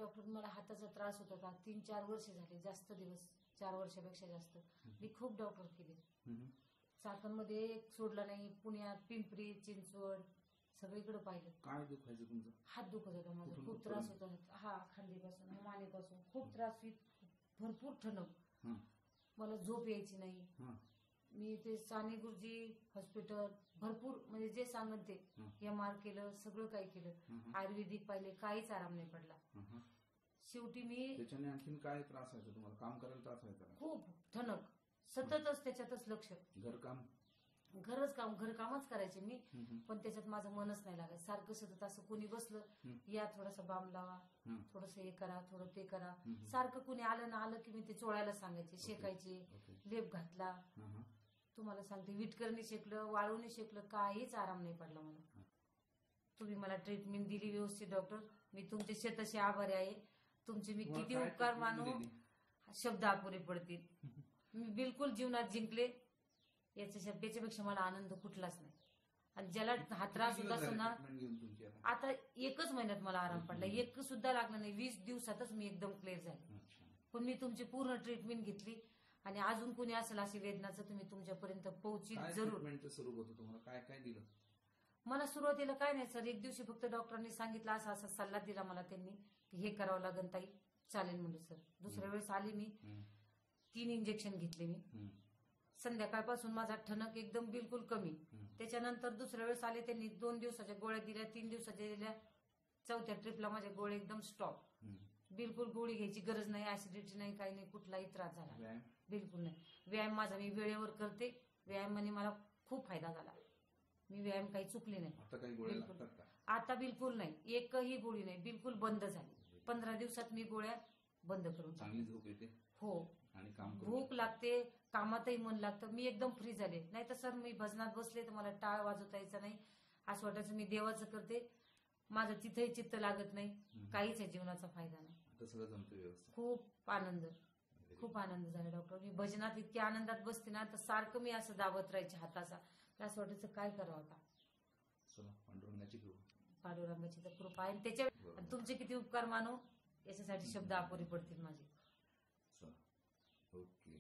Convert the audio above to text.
Doctor मला हाताचा त्रास होत होता 3-4 वर्ष झाले, जास्त दिवस, 4 वर्षापेक्षा जास्त. मी खूप डॉक्टर केले, चाकणमध्ये एक सोडला नाही, पुण्यात, पिंपरी चिंचवड सगळीकडे पाहिलं. काय दुखायचं तुमचं? हात दुखत होता माझा, खूप त्रास होता. हा, खांदीपासून मानेपासून खूप त्रास, भरपूर ठणक, मला झोप यायची नाही. मी ते साने गुरुजी हॉस्पिटल भरपूर म्हणजे जे सांगत ते MR केलं, सगळं काही केलं, आयुर्वेदिक पाहिले, काहीच आराम नाही पडला. शेवटी मी त्याच्याने आणखीन काय त्रास व्हायचा तुम्हाला? काम करायला त्रास व्हायचा? खूप ठणक, सततच त्याच्यातच लक्ष, घरकाम, घरकामच करायचे मी, पण त्याच्यात माझं मनच नाही लागत. सारखं सतत असं कोणी बसलं, या थोडासा बाम लावा, थोडस हे करा, थोडं ते करा, सारखं कोणी आलं ना आलं की मी ते चोळायला सांगायचे, शेकायचे, लेप घातला. तुम्हाला सांगते, विटकरणी शेकलं, वाळूने शेकलं, काहीच आराम नाही पडला मला. तुम्ही मला ट्रीटमेंट दिली व्यवस्थित डॉक्टर, मी तुमचे शतशे आभारी आहे. तुमचे मी किती उपकार मानू, शब्द अपुरे पडतील. मी बिलकुल जीवनात जिंकले, याच्यापेक्षा मला आनंद कुठलाच नाही. आणि ज्याला हा त्रास होत असतो ना, आता 1च महिन्यात मला आराम पडला, 1 सुद्धा लागला नाही, 20 दिवसातच मी एकदम क्लिअर झाले. पण मी तुमची पूर्ण ट्रीटमेंट घेतली, आणि अजून कोणी असेल अशी वेदनाचं तुम्ही तुमच्यापर्यंत पोहोची जरूर. सुरू होतं तुम्हाला काय काय दिलं? मला सुरुवातीला काय नाही सर, एक दिवशी फक्त डॉक्टरांनी सांगितलं, असा असा सल्ला दिला मला त्यांनी की हे करावं लागेल ताई. चालेल म्हणलं सर. दुसऱ्या वेळेस आली मी, 3 इंजेक्शन घेतले मी. संध्याकाळपासून माझा ठणक एकदम बिलकुल कमी. त्याच्यानंतर दुसऱ्या वेळेस आले, त्यांनी 2 दिवसाच्या गोळ्या दिल्या, 3 दिवसाच्या दिल्या, 4थ्या ट्रिपला माझे गोळे एकदम स्टॉप. बिलकुल गोळी घ्यायची गरज नाही, ऍसिडिटी नाही, काही नाही, कुठलाही त्रास झाला बिलकुल नाही. व्यायाम माझा मी वेळेवर करते, व्यायामाने मला खूप फायदा झाला. मी व्यायाम काही चुकले नाही. आता बिलकुल नाही, एकही गोळी नाही, बिलकुल बंद झाली. 15 दिवसात मी गोळ्या बंद करून. चांगली झोप येते हो, आणि काम भूक लागते, कामातही मन लागतं. मी एकदम फ्री झाले. नाही तर सर मी भजनात बसले तर मला टाळ वाजवता यायचं नाही, असं वाटायचं मी देवाचं करते, माझं तिथेही चित्त लागत नाही, काहीच आहे जीवनाचा फायदा नाही. सगळं जमतं व्यवस्थित. खूप आनंद, खूप आनंद झाला डॉक्टर. मी भजनात इतक्या आनंदात बसते ना, तर सारखं मी असं दाबत राहायचे हाताचा, असं वाटायचं काय करावं आता. पांडुरंगाची कृपा, पांडुरंगाची तर कृपा आहे. त्याच्या तुमचे किती उपकार मानू, याच्यासाठी शब्द अपुरे पडतील माझे. ओके.